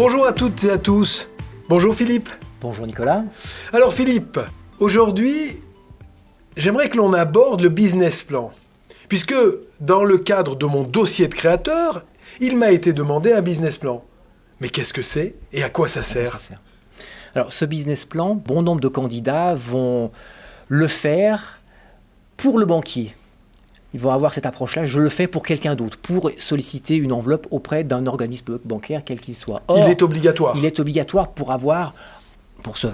Bonjour à toutes et à tous. Bonjour Philippe. Bonjour Nicolas. Alors Philippe, aujourd'hui, j'aimerais que l'on aborde le business plan. Puisque dans le cadre de mon dossier de créateur, il m'a été demandé un business plan. Mais qu'est-ce que c'est et à quoi ça sert ? Alors ce business plan, bon nombre de candidats vont le faire pour le banquier. Ils vont avoir cette approche-là, je le fais pour quelqu'un d'autre, pour solliciter une enveloppe auprès d'un organisme bancaire, quel qu'il soit. Or, il est obligatoire. Il est obligatoire pour se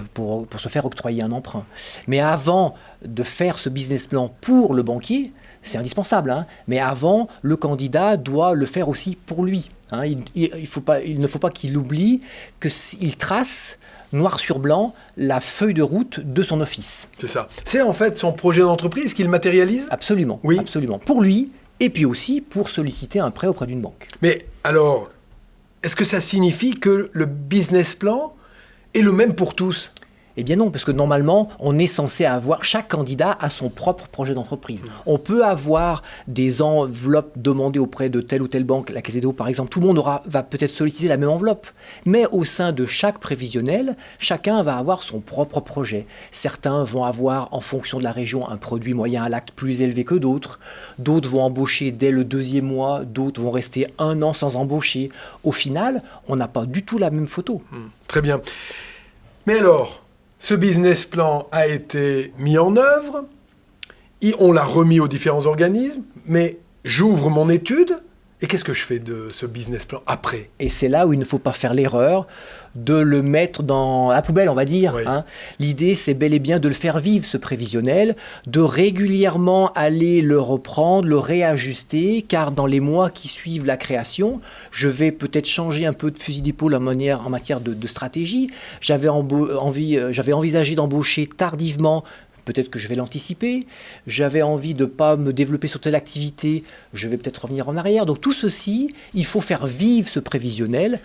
faire octroyer un emprunt. Mais avant de faire ce business plan pour le banquier, c'est indispensable, hein, mais avant, le candidat doit le faire aussi pour lui. Hein. Il ne faut pas qu'il oublie qu'il trace noir sur blanc la feuille de route de son office. C'est ça. C'est en fait son projet d'entreprise qu'il matérialise ? Absolument, oui. Absolument. Pour lui, et puis aussi pour solliciter un prêt auprès d'une banque. Mais alors, est-ce que ça signifie que le business plan est le même pour tous ? Eh bien non, parce que normalement, on est censé avoir, chaque candidat a son propre projet d'entreprise. On peut avoir des enveloppes demandées auprès de telle ou telle banque, la Caisse des dépôts par exemple, tout le monde va peut-être solliciter la même enveloppe. Mais au sein de chaque prévisionnel, chacun va avoir son propre projet. Certains vont avoir, en fonction de la région, un produit moyen à l'acte plus élevé que d'autres. D'autres vont embaucher dès le 2e mois, d'autres vont rester 1 an sans embaucher. Au final, on n'a pas du tout la même photo. Très bien. Mais alors, ce business plan a été mis en œuvre, on l'a remis aux différents organismes, mais j'ouvre mon étude, et qu'est-ce que je fais de ce business plan après ? Et c'est là où il ne faut pas faire l'erreur de le mettre dans la poubelle, on va dire. Oui. Hein. L'idée, c'est bel et bien de le faire vivre, ce prévisionnel, de régulièrement aller le reprendre, le réajuster, car dans les mois qui suivent la création, je vais peut-être changer un peu de fusil d'épaule en matière de stratégie. J'avais envisagé d'embaucher tardivement. Peut-être que je vais l'anticiper. J'avais envie de ne pas me développer sur telle activité. Je vais peut-être revenir en arrière. Donc tout ceci, il faut faire vivre ce prévisionnel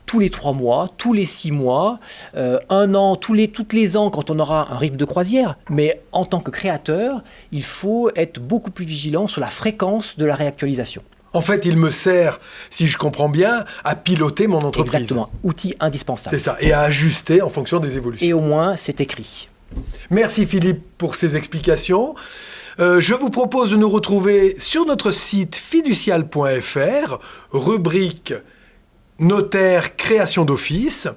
tous les 3 mois, tous les 6 mois, 1 an, tous les ans quand on aura un rythme de croisière. Mais en tant que créateur, il faut être beaucoup plus vigilant sur la fréquence de la réactualisation. En fait, il me sert, si je comprends bien, à piloter mon entreprise. Exactement, outil indispensable. C'est ça, et à ajuster en fonction des évolutions. Et au moins, c'est écrit. Merci Philippe pour ces explications. Je vous propose de nous retrouver sur notre site fiducial.fr, rubrique notaire création d'office.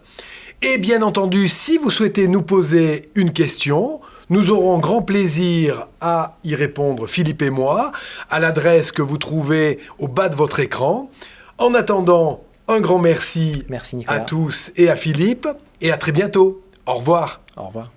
Et bien entendu, si vous souhaitez nous poser une question, nous aurons grand plaisir à y répondre, Philippe et moi, à l'adresse que vous trouvez au bas de votre écran. En attendant, un grand merci Nicolas. à tous et à Philippe, et à très bientôt. Au revoir. Au revoir.